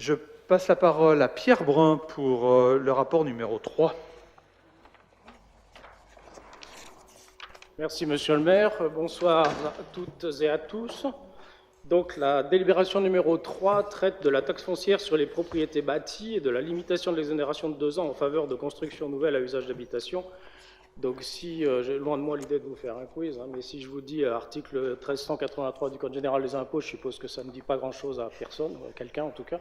Je passe la parole à Pierre Brun pour le rapport numéro 3. Merci Monsieur le maire, bonsoir à toutes et à tous. Donc la délibération numéro 3 traite de la taxe foncière sur les propriétés bâties et de la limitation de l'exonération de 2 ans en faveur de constructions nouvelles à usage d'habitation. Donc si, j'ai loin de moi l'idée de vous faire un quiz, mais si je vous dis article 1383 du Code général des impôts, je suppose que ça ne dit pas grand-chose à personne, à quelqu'un en tout cas.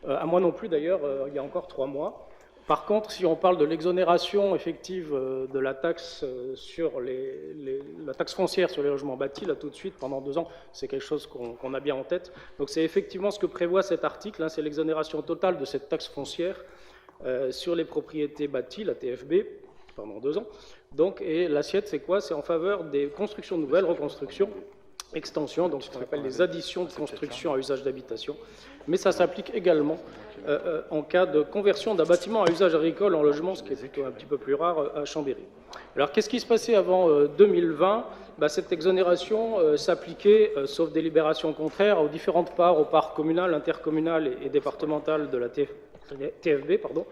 À moi non plus d'ailleurs, il y a encore 3 mois. Par contre, si on parle de l'exonération effective de la taxe sur la taxe foncière sur les logements bâtis, là tout de suite, pendant 2 ans, c'est quelque chose qu'on a bien en tête. Donc c'est effectivement ce que prévoit cet article, c'est l'exonération totale de cette taxe foncière sur les propriétés bâties, la TFB, pendant 2 ans. Donc, et l'assiette, c'est quoi? C'est en faveur des constructions nouvelles, reconstructions, extensions, donc ce qu'on appelle les additions de construction à usage d'habitation. Mais ça s'applique également en cas de conversion d'un bâtiment à usage agricole en logement, ce qui est plutôt un petit peu plus rare à Chambéry. Alors, qu'est-ce qui se passait avant 2020? Cette exonération s'appliquait, sauf délibération contraire, aux différentes parts, aux parts communales, intercommunales et départementales de la TFB, pardon.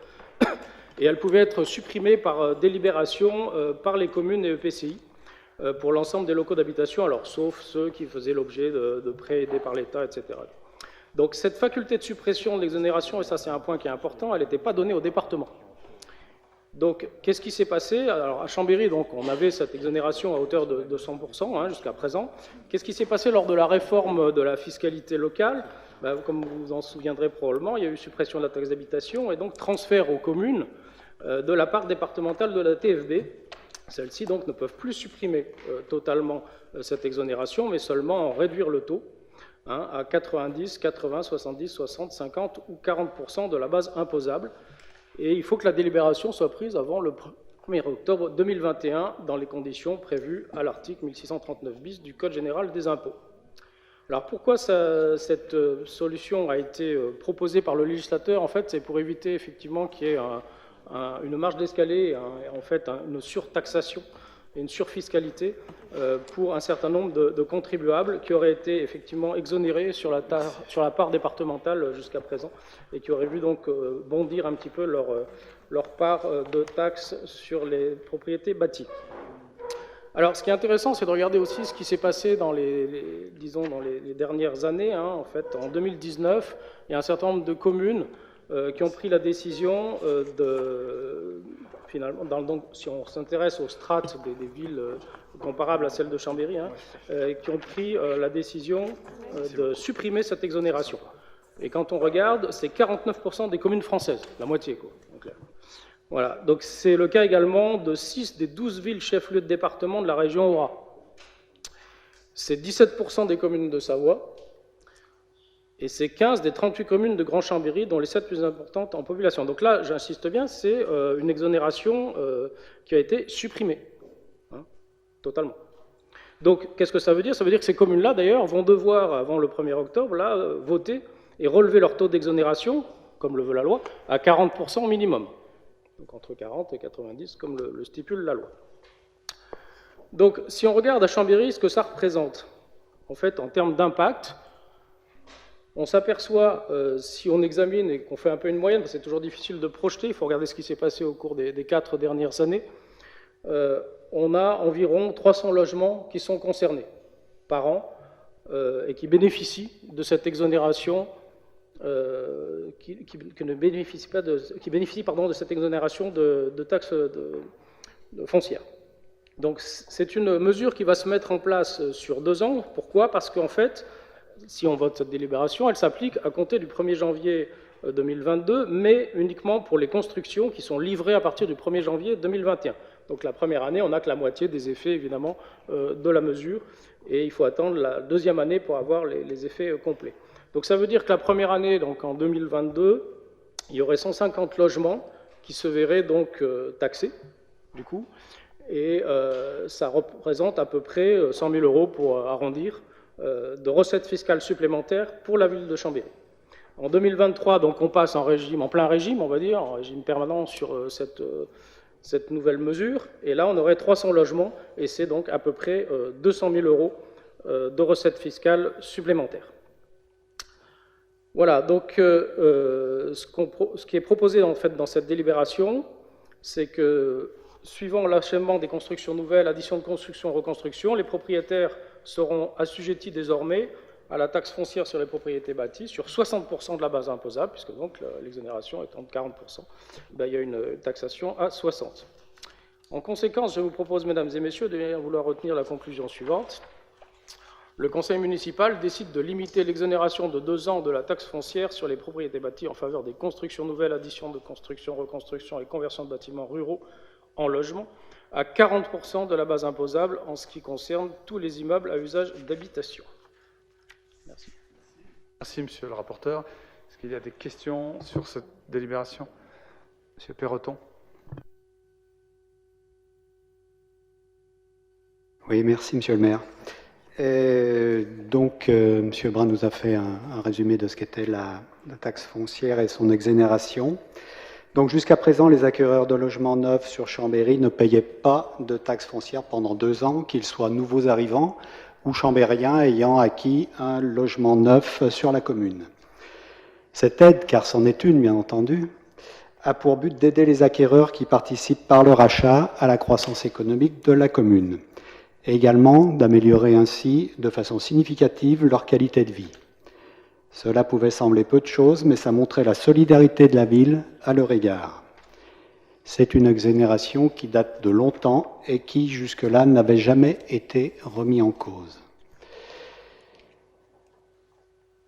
Et elle pouvait être supprimée par délibération par les communes et EPCI pour l'ensemble des locaux d'habitation, alors sauf ceux qui faisaient l'objet de prêts aidés par l'État, etc. Donc cette faculté de suppression de l'exonération, et ça c'est un point qui est important, elle n'était pas donnée au département. Donc qu'est-ce qui s'est passé? Alors à Chambéry, donc, on avait cette exonération à hauteur de 100% jusqu'à présent. Qu'est-ce qui s'est passé lors de la réforme de la fiscalité locale? Comme vous vous en souviendrez probablement, il y a eu suppression de la taxe d'habitation et donc transfert aux communes de la part départementale de la TFB. Celles-ci donc ne peuvent plus supprimer totalement cette exonération, mais seulement en réduire le taux à 90, 80, 70, 60, 50 ou 40% de la base imposable. Et il faut que la délibération soit prise avant le 1er octobre 2021 dans les conditions prévues à l'article 1639 bis du Code général des impôts. Alors pourquoi cette solution a été proposée par le législateur? En fait, c'est pour éviter effectivement qu'il y ait une marge d'escalier, en fait une surtaxation et une surfiscalité pour un certain nombre de contribuables qui auraient été effectivement exonérés sur la part départementale jusqu'à présent et qui auraient vu donc bondir un petit peu leur part de taxes sur les propriétés bâties. Alors, ce qui est intéressant, c'est de regarder aussi ce qui s'est passé dans les dernières années. En fait, en 2019, il y a un certain nombre de communes qui ont pris la décision finalement, donc, si on s'intéresse aux strates des villes comparables à celles de Chambéry, qui ont pris la décision de supprimer cette exonération. Et quand on regarde, c'est 49% des communes françaises, la moitié, quoi. Donc, voilà, donc c'est le cas également de 6 des 12 villes chefs-lieux de département de la région Aura. C'est 17% des communes de Savoie, et c'est 15 des 38 communes de Grand Chambéry, dont les 7 plus importantes en population. Donc là, j'insiste bien, c'est une exonération qui a été supprimée, totalement. Donc, qu'est-ce que ça veut dire? Ça veut dire que ces communes-là, d'ailleurs, vont devoir, avant le 1er octobre, voter et relever leur taux d'exonération, comme le veut la loi, à 40% minimum. Donc entre 40 et 90, comme le stipule la loi. Donc, si on regarde à Chambéry ce que ça représente, en fait, en termes d'impact, on s'aperçoit, si on examine et qu'on fait un peu une moyenne, parce que c'est toujours difficile de projeter, il faut regarder ce qui s'est passé au cours des 4 dernières années, on a environ 300 logements qui sont concernés par an et qui bénéficient de cette exonération, qui bénéficient de cette exonération de taxes foncières. Donc c'est une mesure qui va se mettre en place sur 2 ans. Pourquoi? Parce qu'en fait, si on vote cette délibération, elle s'applique à compter du 1er janvier 2022, mais uniquement pour les constructions qui sont livrées à partir du 1er janvier 2021. Donc la première année, on n'a que la moitié des effets, évidemment, de la mesure, et il faut attendre la 2e année pour avoir les effets complets. Donc ça veut dire que la première année, donc en 2022, il y aurait 150 logements qui se verraient donc taxés, du coup, et ça représente à peu près 100 000 € pour arrondir, de recettes fiscales supplémentaires pour la ville de Chambéry. En 2023, donc, on passe en plein régime, on va dire, en régime permanent sur cette nouvelle mesure, et là, on aurait 300 logements, et c'est donc à peu près 200 000 € de recettes fiscales supplémentaires. Voilà, donc ce qui est proposé en fait dans cette délibération, c'est que suivant l'achèvement des constructions nouvelles, addition de construction, reconstruction, les propriétaires seront assujettis désormais à la taxe foncière sur les propriétés bâties sur 60% de la base imposable, puisque donc l'exonération étant de 40%, ben, il y a une taxation à 60%. En conséquence, je vous propose, mesdames et messieurs, de bien vouloir retenir la conclusion suivante. Le conseil municipal décide de limiter l'exonération de 2 ans de la taxe foncière sur les propriétés bâties en faveur des constructions nouvelles, addition de construction, reconstruction et conversion de bâtiments ruraux en logement à 40% de la base imposable en ce qui concerne tous les immeubles à usage d'habitation. Merci. Merci, monsieur le rapporteur. Est-ce qu'il y a des questions sur cette délibération? Monsieur Perroton. Oui, merci, monsieur le maire. Monsieur Brun nous a fait un résumé de ce qu'était la taxe foncière et son exonération. Donc, jusqu'à présent, les acquéreurs de logements neufs sur Chambéry ne payaient pas de taxe foncière pendant 2 ans, qu'ils soient nouveaux arrivants ou chambériens ayant acquis un logement neuf sur la commune. Cette aide, car c'en est une, bien entendu, a pour but d'aider les acquéreurs qui participent par leur achat à la croissance économique de la commune, et également d'améliorer ainsi de façon significative leur qualité de vie. Cela pouvait sembler peu de choses, mais ça montrait la solidarité de la ville à leur égard. C'est une exonération qui date de longtemps et qui, jusque-là, n'avait jamais été remis en cause.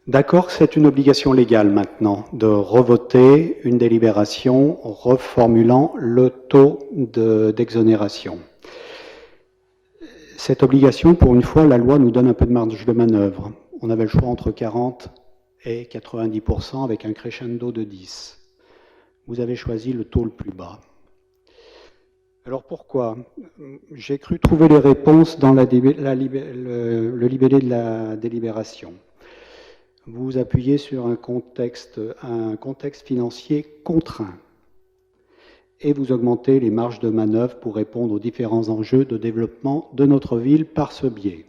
D'accord, c'est une obligation légale maintenant de revoter une délibération reformulant le taux d'exonération. Cette obligation, pour une fois, la loi nous donne un peu de marge de manœuvre. On avait le choix entre 40 et 90% avec un crescendo de 10. Vous avez choisi le taux le plus bas. Alors pourquoi? J'ai cru trouver les réponses dans le libellé de la délibération. Vous vous appuyez sur un contexte financier contraint. Et vous augmentez les marges de manœuvre pour répondre aux différents enjeux de développement de notre ville par ce biais.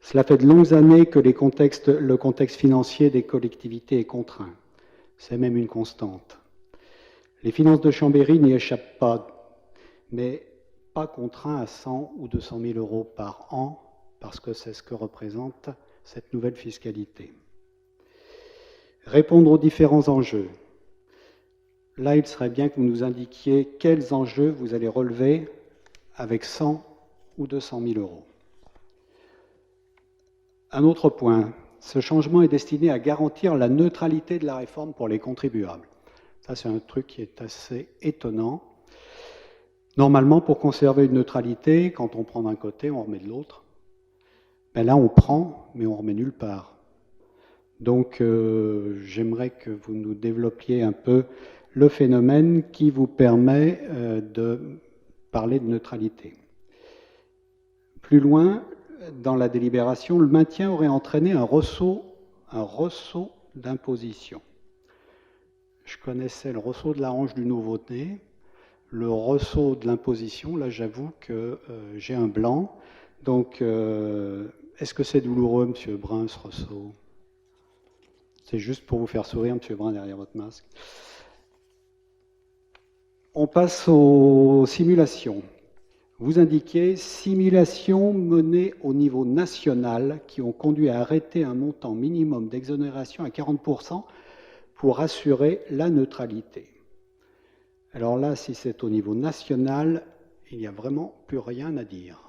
Cela fait de longues années que le contexte financier des collectivités est contraint. C'est même une constante. Les finances de Chambéry n'y échappent pas, mais pas contraints à 100 ou 200 000 euros par an, parce que c'est ce que représente cette nouvelle fiscalité. Répondre aux différents enjeux. Là, il serait bien que vous nous indiquiez quels enjeux vous allez relever avec 100 ou 200 000 euros. Un autre point, ce changement est destiné à garantir la neutralité de la réforme pour les contribuables. Ça, c'est un truc qui est assez étonnant. Normalement, pour conserver une neutralité, quand on prend d'un côté, on remet de l'autre. Mais là, on prend, mais on remet nulle part. Donc, j'aimerais que vous nous développiez un peu le phénomène qui vous permet de parler de neutralité. Plus loin, dans la délibération, le maintien aurait entraîné un ressaut d'imposition. Je connaissais le ressaut de la hanche du nouveau-né, le ressaut de l'imposition, là j'avoue que j'ai un blanc. Donc, est-ce que c'est douloureux, M. Brun, ce ressaut? C'est juste pour vous faire sourire, M. Brun, derrière votre masque. On passe aux simulations. Vous indiquez simulations menées au niveau national qui ont conduit à arrêter un montant minimum d'exonération à 40% pour assurer la neutralité. Alors là, si c'est au niveau national, il n'y a vraiment plus rien à dire.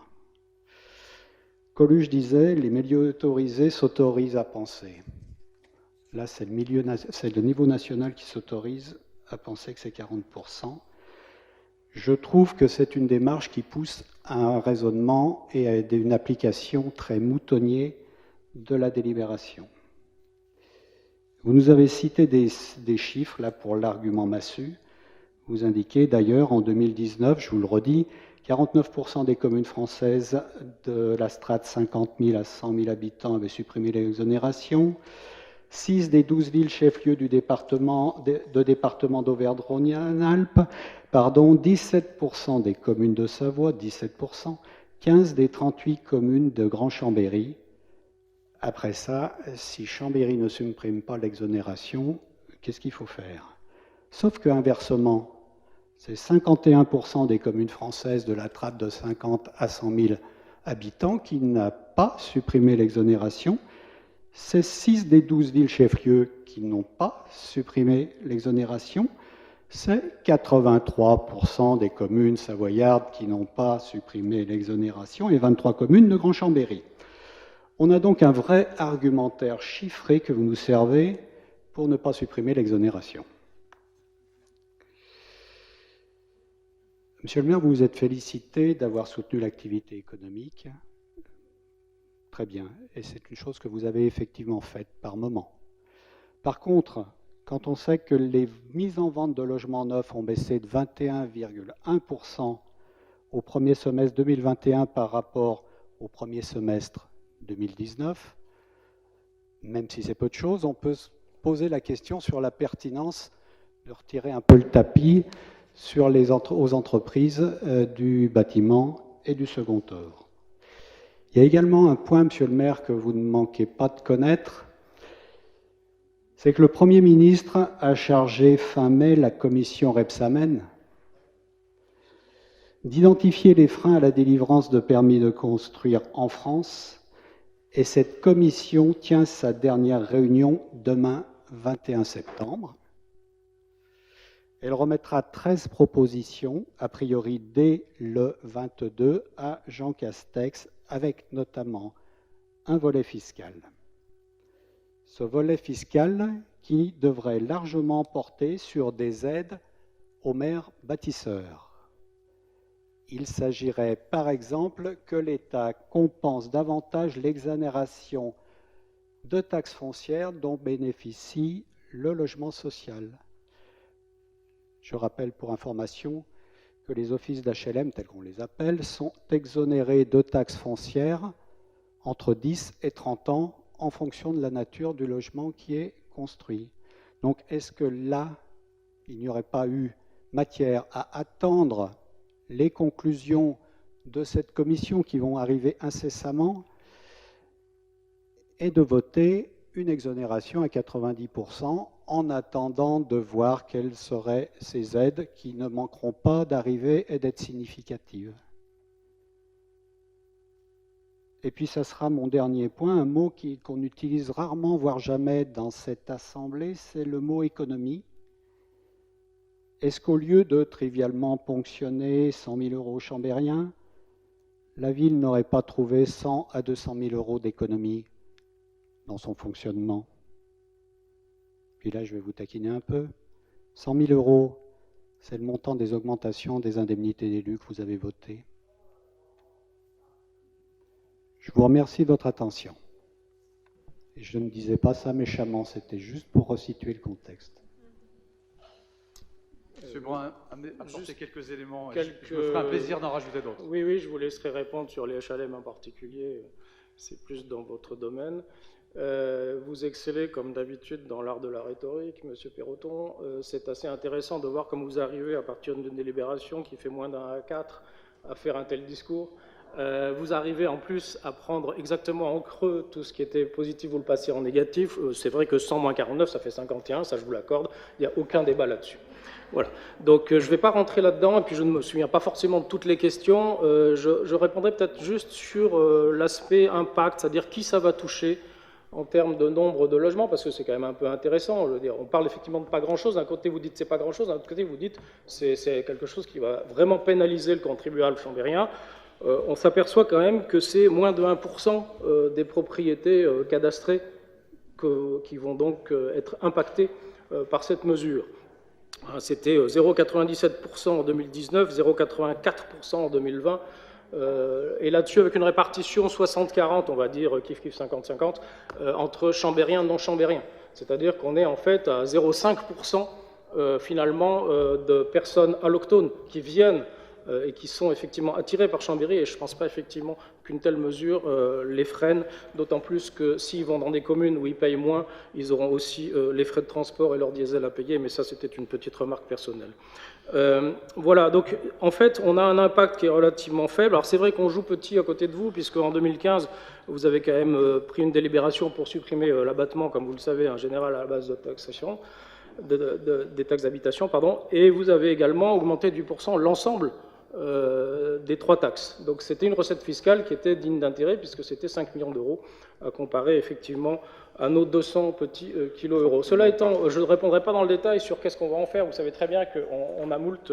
Coluche disait « les milieux autorisés s'autorisent à penser ». Là, c'est le niveau national qui s'autorise à penser que c'est 40%. Je trouve que c'est une démarche qui pousse à un raisonnement et à une application très moutonnier de la délibération. Vous nous avez cité des chiffres là pour l'argument massu. Vous indiquez d'ailleurs en 2019, je vous le redis, 49% des communes françaises de la strate 50 000 à 100 000 habitants avaient supprimé l'exonération. 6 des 12 villes chefs-lieux du département d'Auvergne-Rhône-Alpes, 17% des communes de Savoie, 17%, 15 des 38 communes de Grand Chambéry Après ça, si Chambéry ne supprime pas l'exonération, qu'est-ce qu'il faut faire? Sauf qu'inversement, c'est 51% des communes françaises de la strate de 50 à 100 000 habitants qui n'a pas supprimé l'exonération. C'est 6 des 12 villes chefs-lieux qui n'ont pas supprimé l'exonération. C'est 83% des communes savoyardes qui n'ont pas supprimé l'exonération et 23 communes de Grand Chambéry. On a donc un vrai argumentaire chiffré que vous nous servez pour ne pas supprimer l'exonération. Monsieur le maire, vous vous êtes félicité d'avoir soutenu l'activité économique. Très bien, et c'est une chose que vous avez effectivement faite par moment. Par contre, quand on sait que les mises en vente de logements neufs ont baissé de 21,1% au premier semestre 2021 par rapport au premier semestre 2019, même si c'est peu de choses, on peut se poser la question sur la pertinence de retirer un peu le tapis aux entreprises du bâtiment et du second œuvre. Il y a également un point, monsieur le maire, que vous ne manquez pas de connaître, c'est que le Premier ministre a chargé fin mai la commission Rebsamen d'identifier les freins à la délivrance de permis de construire en France, et cette commission tient sa dernière réunion demain, 21 septembre. Elle remettra 13 propositions, a priori dès le 22, à Jean Castex, avec notamment un volet fiscal. Ce volet fiscal qui devrait largement porter sur des aides aux maires bâtisseurs. Il s'agirait par exemple que l'État compense davantage l'exonération de taxes foncières dont bénéficie le logement social. Je rappelle pour information que les offices d'HLM, tels qu'on les appelle, sont exonérés de taxes foncières entre 10 et 30 ans en fonction de la nature du logement qui est construit. Donc est-ce que là, il n'y aurait pas eu matière à attendre les conclusions de cette commission qui vont arriver incessamment et de voter une exonération à 90% en attendant de voir quelles seraient ces aides qui ne manqueront pas d'arriver et d'être significatives. Et puis ça sera mon dernier point, un mot qu'on utilise rarement, voire jamais dans cette assemblée, c'est le mot économie. Est-ce qu'au lieu de trivialement ponctionner 100 000 euros chambériens, la ville n'aurait pas trouvé 100 à 200 000 euros d'économie dans son fonctionnement? Puis là, je vais vous taquiner un peu. 100 000 euros, c'est le montant des augmentations des indemnités d'élus que vous avez votées. Je vous remercie de votre attention. Et je ne disais pas ça méchamment, c'était juste pour resituer le contexte. Monsieur Brun, apportez quelques éléments. Je me ferai un plaisir d'en rajouter d'autres. Oui, je vous laisserai répondre sur les HLM en particulier. C'est plus dans votre domaine. Vous excellez, comme d'habitude, dans l'art de la rhétorique, Monsieur Perroton. C'est assez intéressant de voir comment vous arrivez, à partir d'une délibération qui fait moins d'un A4, à faire un tel discours. Vous arrivez en plus à prendre exactement en creux tout ce qui était positif, vous le passez en négatif. C'est vrai que 100 moins 49, ça fait 51, ça je vous l'accorde. Il n'y a aucun débat là-dessus. Voilà. Donc je ne vais pas rentrer là-dedans, et puis je ne me souviens pas forcément de toutes les questions. Je répondrai peut-être juste sur l'aspect impact, c'est-à-dire qui ça va toucher en termes de nombre de logements, parce que c'est quand même un peu intéressant. Je veux dire, on parle effectivement de pas grand-chose. D'un côté, vous dites c'est pas grand-chose, d'un autre côté, vous dites c'est quelque chose qui va vraiment pénaliser le contribuable chambérien. On s'aperçoit quand même que c'est moins de 1% des propriétés cadastrées qui vont donc être impactées par cette mesure. C'était 0,97% en 2019, 0,84% en 2020. Et là-dessus, avec une répartition 60-40, on va dire kiff-kiff 50-50, entre chambériens et non-chambériens. C'est-à-dire qu'on est en fait à 0,5% finalement de personnes allochtones qui viennent et qui sont effectivement attirés par Chambéry, et je ne pense pas effectivement qu'une telle mesure les freine, d'autant plus que s'ils vont dans des communes où ils payent moins, ils auront aussi les frais de transport et leur diesel à payer, mais ça c'était une petite remarque personnelle. Voilà, donc en fait on a un impact qui est relativement faible. Alors c'est vrai qu'on joue petit à côté de vous, puisque en 2015 vous avez quand même pris une délibération pour supprimer l'abattement, comme vous le savez, en général à la base de taxation, des taxes d'habitation, pardon, et vous avez également augmenté du % l'ensemble des 3 taxes. Donc c'était une recette fiscale qui était digne d'intérêt, puisque c'était 5 millions d'euros, à comparer effectivement à nos 200 petits kilos euros. Cela étant, je ne répondrai pas dans le détail sur qu'est-ce qu'on va en faire. Vous savez très bien qu'on a moult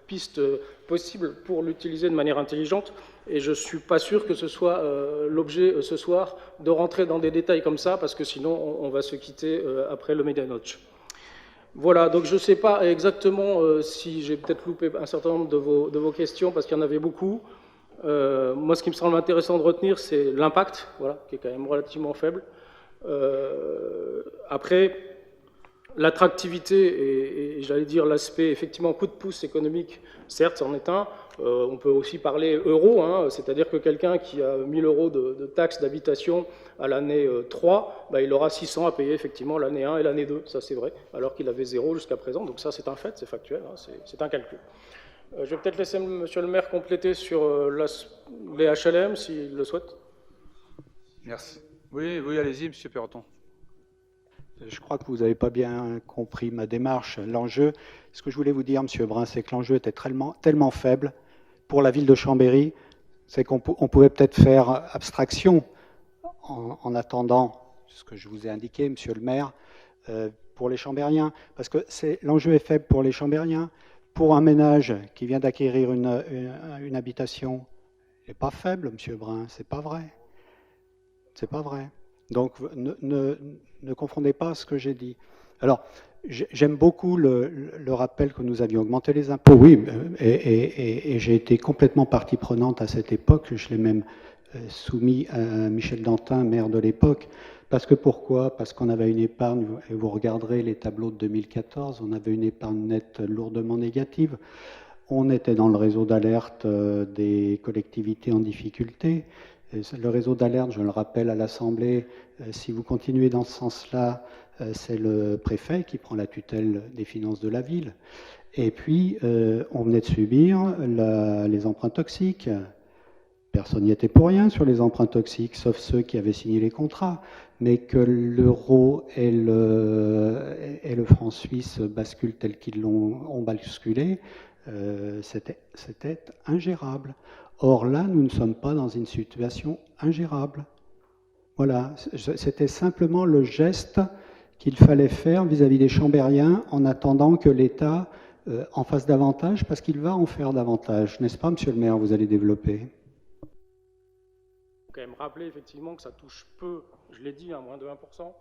pistes possibles pour l'utiliser de manière intelligente, et je ne suis pas sûr que ce soit l'objet ce soir de rentrer dans des détails comme ça, parce que sinon on va se quitter après le Medianoche. Voilà, donc je ne sais pas exactement si j'ai peut-être loupé un certain nombre de vos questions, parce qu'il y en avait beaucoup. Moi, ce qui me semble intéressant de retenir, c'est l'impact, voilà, qui est quand même relativement faible. Après, l'attractivité et j'allais dire l'aspect, effectivement, coup de pouce économique, certes, c'en est un. On peut aussi parler euro, hein, c'est-à-dire que quelqu'un qui a 1 000 euros de taxes d'habitation à l'année 3, bah, il aura 600 à payer effectivement l'année 1 et l'année 2, ça c'est vrai, alors qu'il avait 0 jusqu'à présent, donc ça c'est un fait, c'est factuel, hein, c'est un calcul. Je vais peut-être laisser Monsieur le maire compléter sur les HLM s'il le souhaite. Merci. Oui, allez-y, Monsieur Perroton. Je crois que vous n'avez pas bien compris ma démarche. L'enjeu, ce que je voulais vous dire, Monsieur Brun, c'est que l'enjeu était tellement faible pour la ville de Chambéry, c'est qu'on pouvait peut-être faire abstraction en attendant ce que je vous ai indiqué, Monsieur le maire, pour les Chambériens, parce que l'enjeu est faible pour les Chambériens. Pour un ménage qui vient d'acquérir une habitation, il n'est pas faible, Monsieur Brun, c'est pas vrai. C'est pas vrai. Donc ne confondez pas ce que j'ai dit. Alors, j'aime beaucoup le rappel que nous avions augmenté les impôts. Oui, et j'ai été complètement partie prenante à cette époque. Je l'ai même soumis à Michel Dantin, maire de l'époque. Parce que pourquoi? Parce qu'on avait une épargne, et vous regarderez les tableaux de 2014, on avait une épargne nette lourdement négative. On était dans le réseau d'alerte des collectivités en difficulté. Le réseau d'alerte, je le rappelle à l'Assemblée, si vous continuez dans ce sens-là, c'est le préfet qui prend la tutelle des finances de la ville. Et puis, on venait de subir les emprunts toxiques. Personne n'y était pour rien sur les emprunts toxiques, sauf ceux qui avaient signé les contrats. Mais que l'euro et le franc suisse basculent tels qu'ils l'ont basculé, c'était ingérable. Or là, nous ne sommes pas dans une situation ingérable. Voilà, c'était simplement le geste qu'il fallait faire vis-à-vis des Chambériens en attendant que l'État en fasse davantage, parce qu'il va en faire davantage. N'est-ce pas, Monsieur le maire, vous allez développer? Il faut quand même rappeler effectivement que ça touche peu, je l'ai dit, moins de 1%.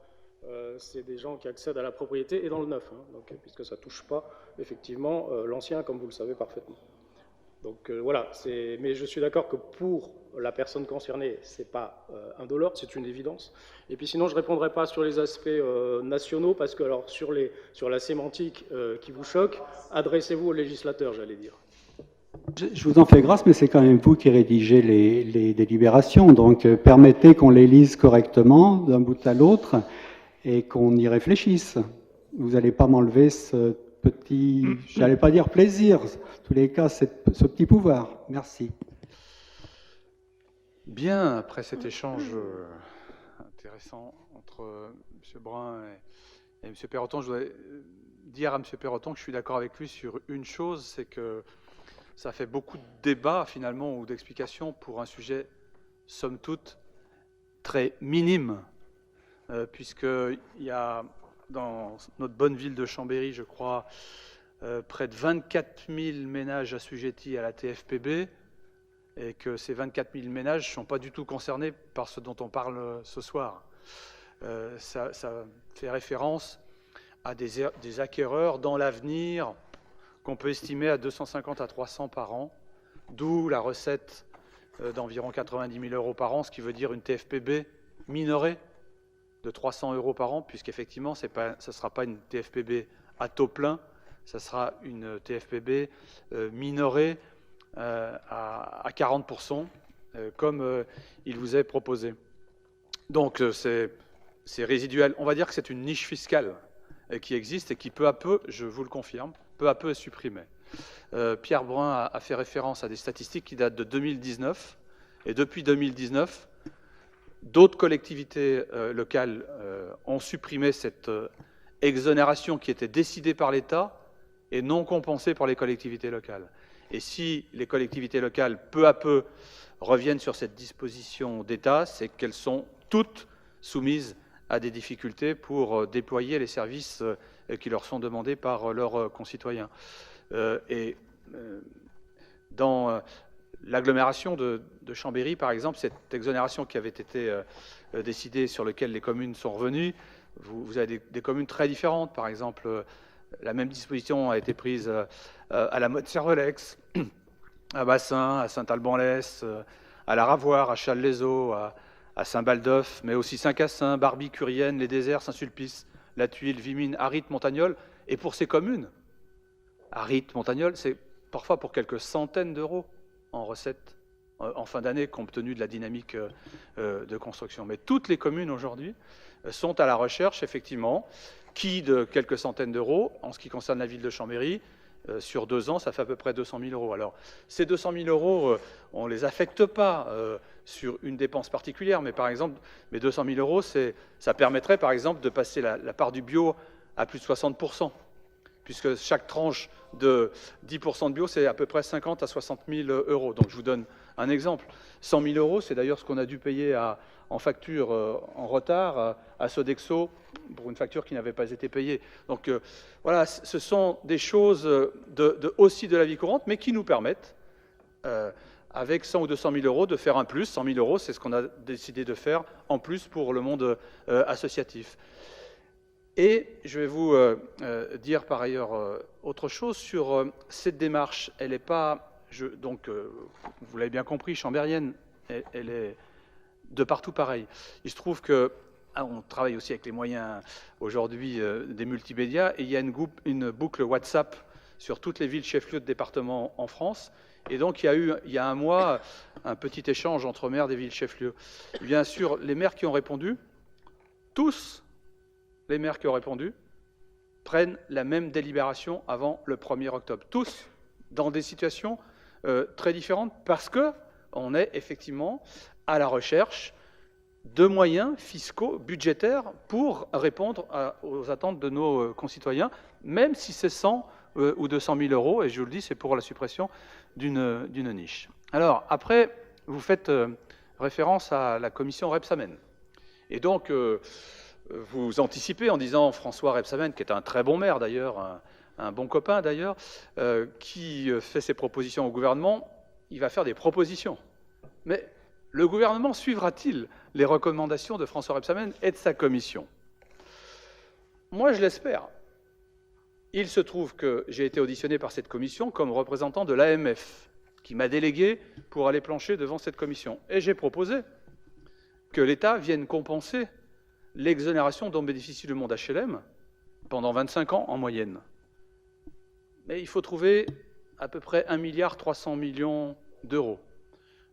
C'est des gens qui accèdent à la propriété et dans le neuf, hein, donc, puisque ça ne touche pas effectivement l'ancien, comme vous le savez parfaitement. Donc voilà, mais je suis d'accord que pour la personne concernée, ce n'est pas indolore, c'est une évidence. Et puis sinon, je ne répondrai pas sur les aspects nationaux, parce que alors, sur la sémantique qui vous choque, adressez-vous au législateur, j'allais dire. Je vous en fais grâce, mais c'est quand même vous qui rédigez les délibérations, donc permettez qu'on les lise correctement d'un bout à l'autre et qu'on y réfléchisse. Vous n'allez pas m'enlever ce petit, j'allais pas dire plaisir, en tous les cas, ce petit pouvoir. Merci. Bien, après cet échange intéressant entre M. Brun et M. Perroton, je voudrais dire à M. Perroton que je suis d'accord avec lui sur une chose, c'est que ça fait beaucoup de débats finalement ou d'explications pour un sujet, somme toute, très minime, puisqu'il y a dans notre bonne ville de Chambéry, je crois, près de 24 000 ménages assujettis à la TFPB, et que ces 24 000 ménages ne sont pas du tout concernés par ce dont on parle ce soir. Ça fait référence à des acquéreurs dans l'avenir qu'on peut estimer à 250 à 300 par an, d'où la recette d'environ 90 000 euros par an, ce qui veut dire une TFPB minorée de 300 euros par an, puisqu'effectivement, ce ne sera pas une TFPB à taux plein, ça sera une TFPB minorée à 40%, comme il vous est proposé. Donc c'est résiduel. On va dire que c'est une niche fiscale qui existe et qui peu à peu, je vous le confirme, peu à peu est supprimée. Pierre Brun a fait référence à des statistiques qui datent de 2019, et depuis 2019, d'autres collectivités locales ont supprimé cette exonération qui était décidée par l'État et non compensée par les collectivités locales. Et si les collectivités locales, peu à peu, reviennent sur cette disposition d'État, c'est qu'elles sont toutes soumises à des difficultés pour déployer les services qui leur sont demandés par leurs concitoyens. Dans l'agglomération de Chambéry, par exemple, cette exonération qui avait été décidée, sur laquelle les communes sont revenues, vous avez des communes très différentes. Par exemple, la même disposition a été prise à la Motte-Servolex, à Bassin, à Saint-Alban-l'Est, à la Ravoire, à Challes-les-Eaux, à Saint-Baldeuf, mais aussi Saint-Cassin, Barbie, Curienne, Les Déserts, Saint-Sulpice, La Tuile, Vimines, Aritte, Montagnole. Et pour ces communes, Aritte, Montagnole, c'est parfois pour quelques centaines d'euros en recettes en fin d'année, compte tenu de la dynamique de construction. Mais toutes les communes aujourd'hui sont à la recherche, effectivement, de quelques centaines d'euros. En ce qui concerne la ville de Chambéry, sur 2 ans, ça fait à peu près 200 000 euros. Alors, ces 200 000 euros, on ne les affecte pas sur une dépense particulière, mais par exemple, mes 200 000 euros, ça permettrait, par exemple, de passer la part du bio à plus de 60%, puisque chaque tranche de 10% de bio, c'est à peu près 50 à 60 000 euros. Donc, je vous donne un exemple. 100 000 euros, c'est d'ailleurs ce qu'on a dû payer en facture en retard à Sodexo pour une facture qui n'avait pas été payée. Donc voilà, ce sont des choses aussi de la vie courante, mais qui nous permettent, avec 100 ou 200 000 euros, de faire un plus. 100 000 euros, c'est ce qu'on a décidé de faire en plus pour le monde associatif. Et je vais vous dire par ailleurs autre chose sur cette démarche. Elle n'est pas... donc, vous l'avez bien compris, chambérienne, elle est de partout pareil. Il se trouve qu'on travaille aussi avec les moyens aujourd'hui des multimédias, et il y a une boucle WhatsApp sur toutes les villes chefs-lieux de département en France. Et donc, il y a un mois, un petit échange entre maires des villes chefs-lieux. Bien sûr, les maires qui ont répondu, tous les maires qui ont répondu, prennent la même délibération avant le 1er octobre. Tous, dans des situations très différentes, parce qu'on est effectivement à la recherche de moyens fiscaux, budgétaires, pour répondre aux attentes de nos concitoyens, même si c'est 100 ou 200 000 euros, et je vous le dis, c'est pour la suppression d'une niche. Alors, après, vous faites référence à la commission Rebsamen. Et donc, vous anticipez en disant François Rebsamen, qui est un très bon maire d'ailleurs, un bon copain d'ailleurs, qui fait ses propositions au gouvernement, il va faire des propositions. Mais le gouvernement suivra-t-il les recommandations de François Rebsamen et de sa commission? Moi, je l'espère. Il se trouve que j'ai été auditionné par cette commission comme représentant de l'AMF, qui m'a délégué pour aller plancher devant cette commission. Et j'ai proposé que l'État vienne compenser l'exonération dont bénéficie le monde HLM pendant 25 ans en moyenne. Mais il faut trouver à peu près 1,3 milliard d'euros.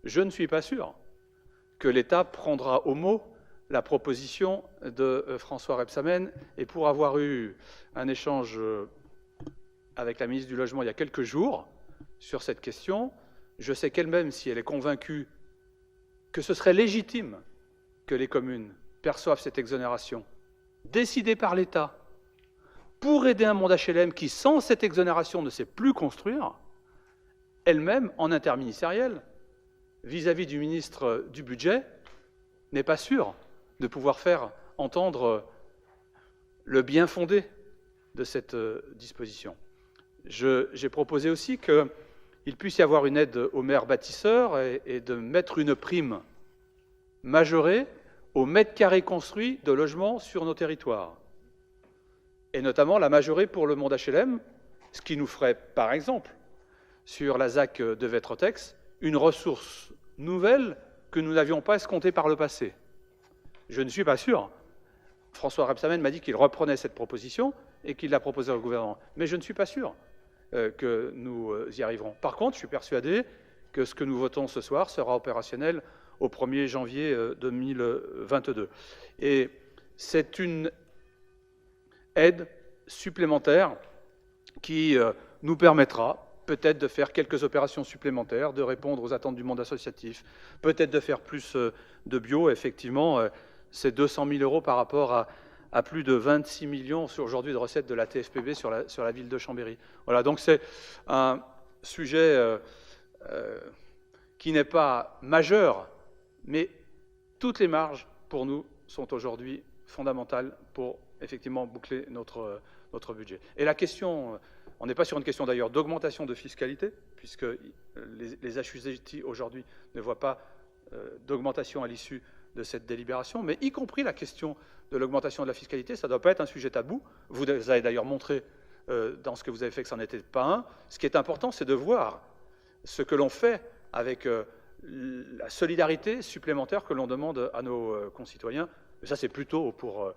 Je ne suis pas sûr que l'État prendra au mot la proposition de François Rebsamen. Et pour avoir eu un échange avec la ministre du Logement il y a quelques jours sur cette question, je sais qu'elle-même, si elle est convaincue que ce serait légitime que les communes perçoivent cette exonération décidée par l'État pour aider un monde HLM qui, sans cette exonération, ne sait plus construire, elle-même, en interministériel, vis-à-vis du ministre du Budget, n'est pas sûre de pouvoir faire entendre le bien fondé de cette disposition. J'ai proposé aussi qu'il puisse y avoir une aide aux maires bâtisseurs et de mettre une prime majorée au mètre carré construit de logements sur nos territoires. Et notamment la majorer pour le monde HLM, ce qui nous ferait, par exemple, sur la ZAC de Vétrotex, une ressource nouvelle que nous n'avions pas escomptée par le passé. Je ne suis pas sûr. François Rebsamen m'a dit qu'il reprenait cette proposition et qu'il la proposait au gouvernement. Mais je ne suis pas sûr. que nous y arriverons. Par contre, je suis persuadé que ce que nous votons ce soir sera opérationnel au 1er janvier 2022. Et c'est une aide supplémentaire qui nous permettra peut-être de faire quelques opérations supplémentaires, de répondre aux attentes du monde associatif, peut-être de faire plus de bio. Effectivement, c'est 200 000 euros par rapport à plus de 26 millions aujourd'hui de recettes de la TFPB sur la ville de Chambéry. Voilà, donc c'est un sujet qui n'est pas majeur, mais toutes les marges, pour nous, sont aujourd'hui fondamentales pour effectivement boucler notre budget. Et la question, on n'est pas sur une question d'ailleurs d'augmentation de fiscalité, puisque les HUST aujourd'hui ne voient pas d'augmentation à l'issue de cette délibération, mais y compris la question de l'augmentation de la fiscalité, ça ne doit pas être un sujet tabou. Vous avez d'ailleurs montré dans ce que vous avez fait que ça n'en était pas un. Ce qui est important, c'est de voir ce que l'on fait avec la solidarité supplémentaire que l'on demande à nos concitoyens. Mais ça, c'est plutôt pour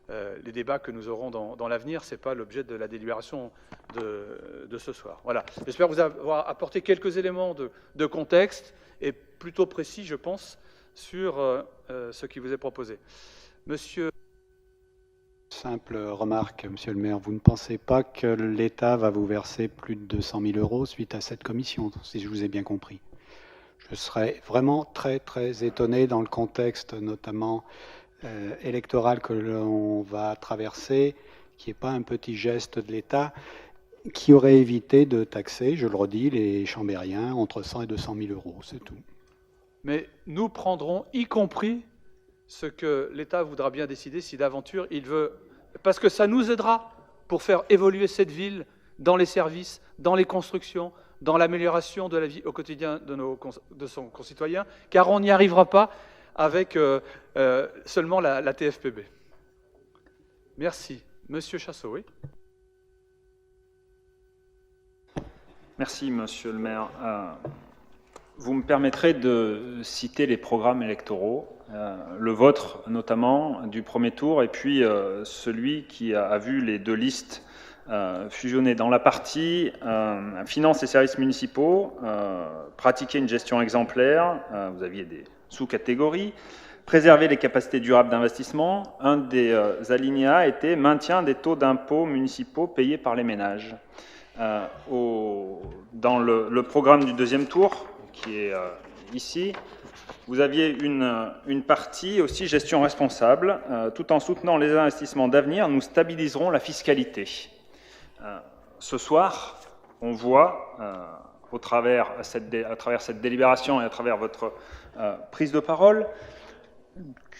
les débats que nous aurons dans l'avenir. Ce n'est pas l'objet de la délibération de ce soir. Voilà. J'espère vous avoir apporté quelques éléments de contexte et plutôt précis, je pense, sur ce qui vous est proposé. Monsieur... Simple remarque, monsieur le maire, vous ne pensez pas que l'État va vous verser plus de 200 000 euros suite à cette commission, si je vous ai bien compris? Je serais vraiment très, très étonné dans le contexte, notamment électoral que l'on va traverser, qu'il n'y ait pas un petit geste de l'État qui aurait évité de taxer, je le redis, les Chambériens entre 100 et 200 000 euros, c'est tout. Mais nous prendrons, y compris ce que l'État voudra bien décider si d'aventure il veut, parce que ça nous aidera pour faire évoluer cette ville dans les services, dans les constructions, dans l'amélioration de la vie au quotidien de son concitoyen, car on n'y arrivera pas avec seulement la TFPB. Merci. Monsieur Chassot, oui. Merci, monsieur le maire. Vous me permettrez de citer les programmes électoraux, le vôtre notamment, du premier tour, et puis celui qui a vu les deux listes fusionner. Dans la partie finances et services municipaux, pratiquer une gestion exemplaire, vous aviez des sous-catégories, préserver les capacités durables d'investissement. Un des alinéas était maintien des taux d'impôts municipaux payés par les ménages. Dans le programme du deuxième tour, qui est ici, vous aviez une partie aussi gestion responsable. Tout en soutenant les investissements d'avenir, nous stabiliserons la fiscalité. Ce soir, on voit, à travers cette délibération et à travers votre prise de parole,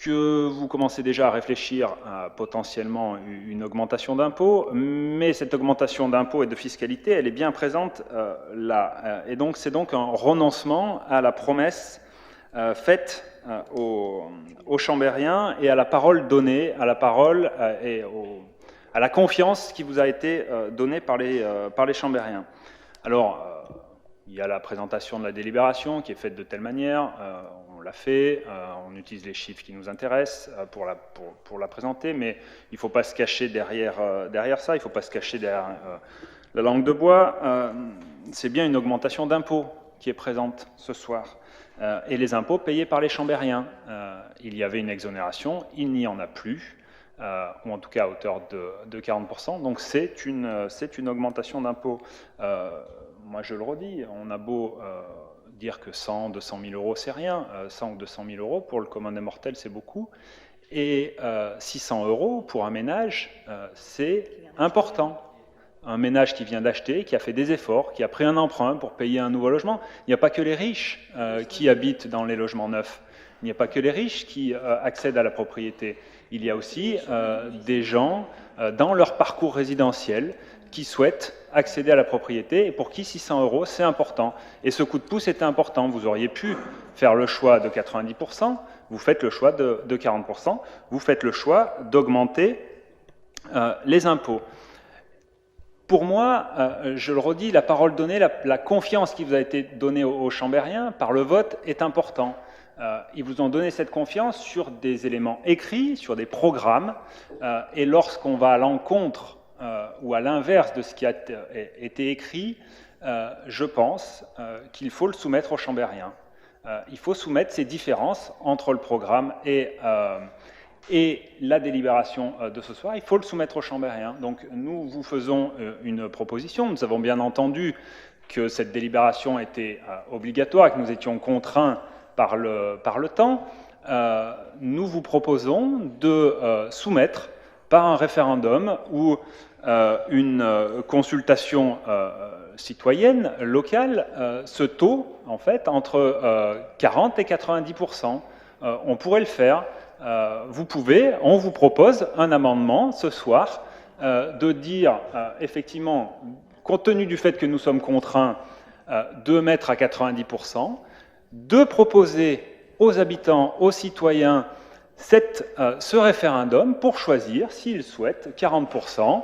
que vous commencez déjà à réfléchir à potentiellement une augmentation d'impôts, mais cette augmentation d'impôts et de fiscalité, elle est bien présente là. Et donc, c'est donc un renoncement à la promesse faite aux Chambériens et à la parole donnée, à la parole et à la confiance qui vous a été donnée par les Chambériens. Alors, il y a la présentation de la délibération qui est faite de telle manière, on l'a fait, on utilise les chiffres qui nous intéressent pour la présenter, mais il ne faut pas se cacher derrière ça, il ne faut pas se cacher derrière la langue de bois. C'est bien une augmentation d'impôts qui est présente ce soir. Et les impôts payés par les Chambériens. Il y avait une exonération, il n'y en a plus, ou en tout cas à hauteur de 40%, donc c'est une augmentation d'impôts. Moi je le redis, on a beau dire que 100, 200 000 euros c'est rien, 100 ou 200 000 euros pour le commun des mortels c'est beaucoup, et 600 euros pour un ménage c'est important. Un ménage qui vient d'acheter, qui a fait des efforts, qui a pris un emprunt pour payer un nouveau logement. Il n'y a pas que les riches qui habitent dans les logements neufs. Il n'y a pas que les riches qui accèdent à la propriété. Il y a aussi des gens dans leur parcours résidentiel qui souhaitent accéder à la propriété et pour qui 600 euros c'est important. Et ce coup de pouce était important. Vous auriez pu faire le choix de 90%, vous faites le choix de 40%, vous faites le choix d'augmenter les impôts. Pour moi, je le redis, la parole donnée, la confiance qui vous a été donnée aux Chambériens par le vote est important. Ils vous ont donné cette confiance sur des éléments écrits, sur des programmes, et lorsqu'on va à l'encontre ou à l'inverse de ce qui a été écrit, je pense qu'il faut le soumettre aux chambériens. Il faut soumettre ces différences entre le programme et la délibération de ce soir. Il faut le soumettre aux chambériens. Donc nous vous faisons une proposition. Nous avons bien entendu que cette délibération était obligatoire et que nous étions contraints par le temps. Nous vous proposons de soumettre par un référendum ou une consultation citoyenne, locale, ce taux, en fait, entre 40 et 90%. On pourrait le faire. On vous propose un amendement ce soir de dire, effectivement, compte tenu du fait que nous sommes contraints de mettre à 90%, de proposer aux habitants, aux citoyens, ce référendum pour choisir s'ils souhaitent 40%,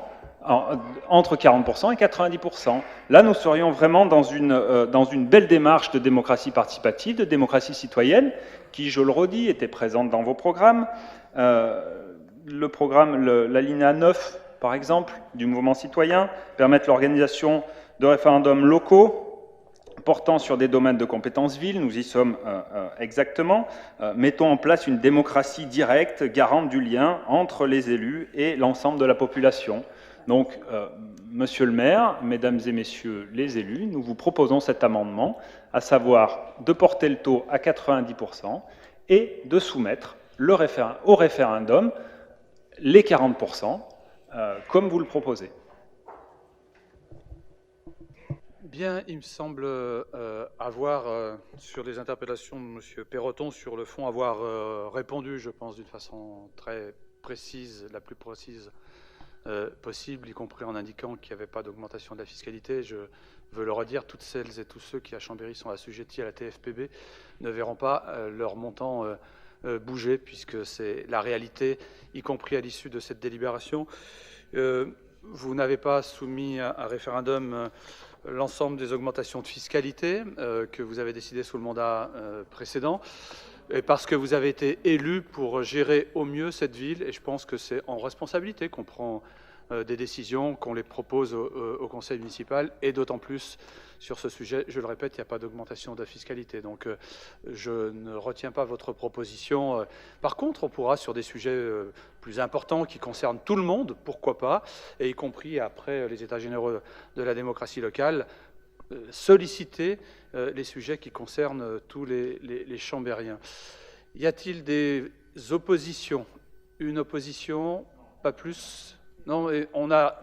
entre 40% et 90%. Là, nous serions vraiment dans une belle démarche de démocratie participative, de démocratie citoyenne, qui, je le redis, était présente dans vos programmes. Le programme, l'alinéa 9, par exemple, du mouvement citoyen, permettre l'organisation de référendums locaux portant sur des domaines de compétences villes, nous y sommes exactement. Mettons en place une démocratie directe, garante du lien entre les élus et l'ensemble de la population. Donc, Monsieur le maire, mesdames et messieurs les élus, nous vous proposons cet amendement, à savoir de porter le taux à 90% et de soumettre au référendum les 40%, comme vous le proposez. Bien, il me semble avoir, sur les interpellations de M. Perroton, sur le fond, avoir répondu, je pense, d'une façon très précise, la plus précise possible, y compris en indiquant qu'il n'y avait pas d'augmentation de la fiscalité. Je veux le redire, toutes celles et tous ceux qui à Chambéry sont assujettis à la TFPB ne verront pas leur montant bouger, puisque c'est la réalité, y compris à l'issue de cette délibération. Vous n'avez pas soumis à référendum l'ensemble des augmentations de fiscalité que vous avez décidées sous le mandat précédent, et parce que vous avez été élu pour gérer au mieux cette ville, et je pense que c'est en responsabilité qu'on prend des décisions, qu'on les propose au conseil municipal, et d'autant plus sur ce sujet, je le répète, il n'y a pas d'augmentation de la fiscalité. Donc je ne retiens pas votre proposition. Par contre, on pourra, sur des sujets plus importants qui concernent tout le monde, pourquoi pas, et y compris après les états généraux de la démocratie locale, solliciter les sujets qui concernent tous les chambériens. Y a-t-il des oppositions? Une opposition? Pas plus? Non, on a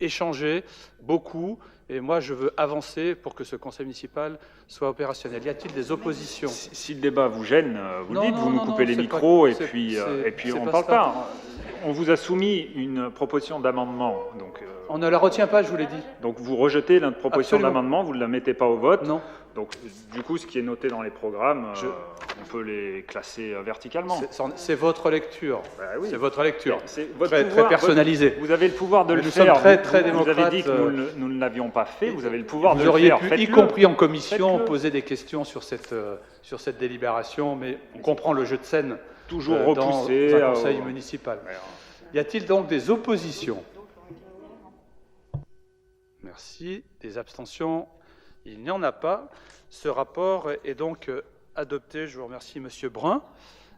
échangé beaucoup, et moi je veux avancer pour que ce conseil municipal soit opérationnel. Y a-t-il des oppositions? Si le débat vous gêne, vous le dites, vous nous non, coupez les micros, et puis on ne parle pas. On vous a soumis une proposition d'amendement. On ne la retient pas, je vous l'ai dit. Donc vous rejetez notre proposition d'amendement, vous ne la mettez pas au vote. Non. Donc du coup, ce qui est noté dans les programmes, on peut les classer verticalement. C'est votre lecture. Bah oui. C'est votre lecture. C'est votre très, pouvoir, très personnalisée. Vous avez le pouvoir de le nous faire. Sommes très démocrates. Vous avez dit que nous ne l'avions pas fait. Vous avez le pouvoir de le faire. Vous auriez pu, y compris en commission, poser des questions sur cette délibération, mais on comprend le jeu de scène. Toujours repoussé dans un conseil municipal. Y a-t-il donc des oppositions? Merci. Des abstentions? Il n'y en a pas. Ce rapport est donc adopté. Je vous remercie, Monsieur Brun.